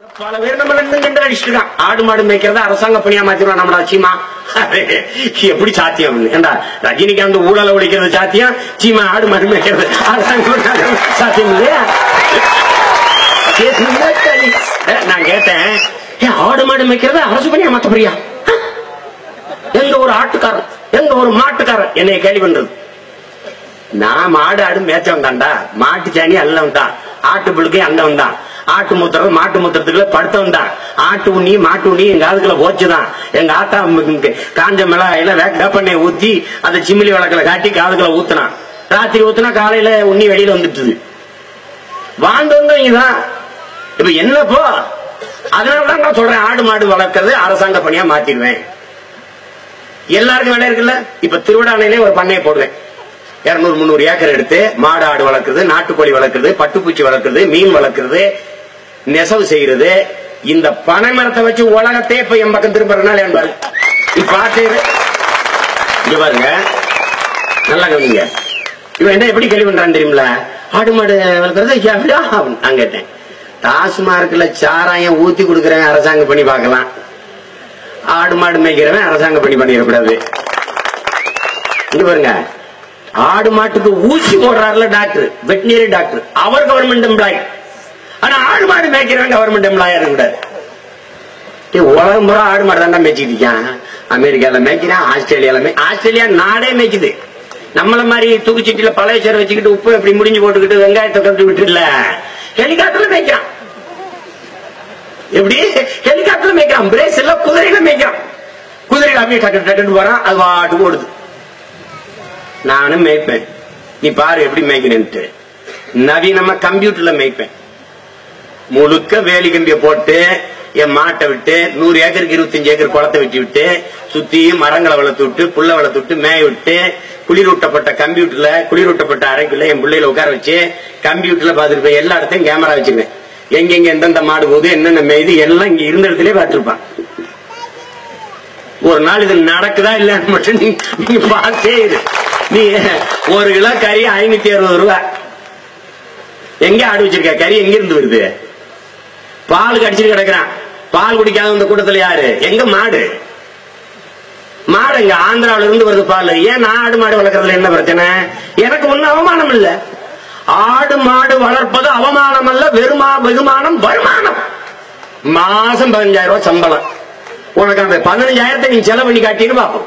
பல பேர் நம்ம ரெண்டு அடிச்சுட்டான். ஆடு மாடு மேய்க்கிறத அரசாங்க பணியா மாத்திடுவான் நம்மளா சீமா. எப்படி சாத்தியம்? ஏண்டா ரஜினிகாந்த் ஊழல ஒழிக்கிறது சாத்தியம், சீமா ஆடு மாடு மேய்க்கிறது அரசாங்கம் சாத்தியம் இல்லையா? நான் கேட்டேன், ஆடு மாடு மேய்க்கிறத அரசு பணியா மாத்த போறியா? எங்க ஒரு ஆட்டுக்காரன் எங்க ஒரு மாட்டுக்காரன் என்னைய கேள்வி பண்றது. நான் மாடு ஆடு மேய்ச்சவன் தான்டா, மாட்டு சாணி அல்லவன் தான், ஆட்டு புழுக்கை அந்தவன் தான், ஆட்டு மூத்திரம் மாட்டு மூத்திரத்துக்குள்ள படுத்தவன் தான், ஆட்டு உண்ணி மாட்டு உண்ணி எங்க ஆளுக்குள்ள போச்சுதான். எங்க ஆத்தா காஞ்ச மிளகாயில வேப்பெண்ணெய் ஊத்தி அதை சிமிலி வழக்கில காட்டி காதுக்குள்ள ஊத்தினான். ராத்திரி ஊத்தினா காலையில உண்ணி வெளியில வந்துட்டுது. வாழ்ந்தவங்கதான் இப்ப என்னப்போ? அதனாலதான் நான் சொல்றேன், ஆடு மாடு வளர்க்கறது அரசாங்க பணியா மாத்திடுவேன். எல்லாருக்கும் வேலை இருக்குல்ல. இப்ப திருவிழாவிலே ஒரு பண்ணையை போடுவேன். 200-300 ஏக்கர் எடுத்து மாடு ஆடு வளர்க்கறது, நாட்டுக்கோழி வளர்க்கறது, பட்டுப்பூச்சி வளர்க்கறது, மீன் வளர்க்கறது, நெசவு செய்யறது. இந்த பனை மரத்தை வச்சு உலகத்தையே இப்ப என் பக்கம் திரும்பறனால என்பாரு. இப்ப பாத்து இங்க பாருங்க, நல்லா கவனிங்க. இவன் என்ன எப்படி கேள்வி பண்றான்னு தெரியுமில? ஆடு மாடு வளர்க்கறது நான் கேட்டேன். டாஸ்மார்க்ல சாராயம் ஊத்தி கொடுக்கறவன் அரசாங்க பணி பார்க்கலாம், ஆடு மாடு மேய்க்கிறவன் அரசாங்க பணி பண்ணிடக்கூடாது. இங்க பாருங்க, ஆடு மாட்டுக்கு ஊசி போடுறாருல டாக்டர், வெட்டினரி டாக்டர், அவர் கவர்மெண்ட் எம்ப்ளாயி. ஆனா ஆடு மாடு மேய்க்கிறவன் கவர்மெண்ட் எம்ப்ளாயா இருக்கக்கூடாது. உலகம் பூரா ஆடு மாடு தான் மேய்ச்சிட்டு இருக்கான். அமெரிக்கால மேய்க்கிறான், ஆஸ்திரேலியா நாடே மேய்க்குது. நம்மள மாதிரி தூக்குச்சீட்டில பழைய சேர் வச்சுக்கிட்டு உப்பு எப்படி முடிஞ்சு போட்டுக்கிட்டு வெங்காயத்தை கட்டு விட்டு இல்ல, ஹெலிகாப்டர்ல மேய்க்கிறான். எப்படி ஹெலிகாப்டர்ல மேய்க்கிறான்? பிரேஸ் எல்லாம் குதிரையில மேய்க்கிறான். குதிரையில அப்படியே டக்கு டக்குன்னு போறான், அது வாட்டுக்கு ஓடுது. நானும் மேய்ப்பேன், நீ பாரு எப்படி மேய்க்கிறேன்ட்டு. நவீனமா கம்ப்யூட்டர்ல மேய்ப்பேன். முழுக்க வேலி கம்பிய போட்டு என் மாட்டை விட்டு 100 ஏக்கருக்கு 25 ஏக்கர் குளத்தை வெட்டி விட்டு சுத்தியும் மரங்களை வளர்த்து விட்டு புல்ல வளர்த்து விட்டு மேய விட்டு குளிரூட்டப்பட்ட கம்ப்யூட்டர்ல குளிரூட்டப்பட்ட அறைக்குள்ள என் பிள்ளைகளை உட்கார வச்சு கம்ப்யூட்டர்ல பாத்துருப்பேன். எல்லா இடத்தையும் கேமரா வச்சிருக்கேன். எங்கெங்க எந்தெந்த மாடு போகுது, என்னென்ன மேயுது எல்லாம் இங்க இருந்த இடத்துல பார்த்திருப்பான். ஒரு நாள் இது நடக்குதா இல்லன்னு மட்டும் நீங்க பார்த்தே இரு. நீ 1 கிலோ கறி 560 ரூபாய். எங்க ஆடு வச்சிருக்க? கறி எங்க இருந்து வருது? பால் கடிச்சிட்டு கிடக்குறான். பால் குடிக்காத இந்த கூட்டத்தில் யாரு? எங்க மாடு? மாடு எங்க ஆந்திராவில இருந்து வருது பால். ஏன் நான் ஆடு மாடு வளர்க்கறதுல என்ன பிரச்சனை? எனக்கு ஒன்னும் அவமானம் இல்ல. ஆடு மாடு வளர்ப்பது அவமானம் அல்ல, வெகுமானம், வருமானம். மாசம் 15,000 ரூபாய் சம்பளம். உனக்கு அந்த 15,000 நீ செலவு பண்ணி காட்டின்னு பாப்போம்.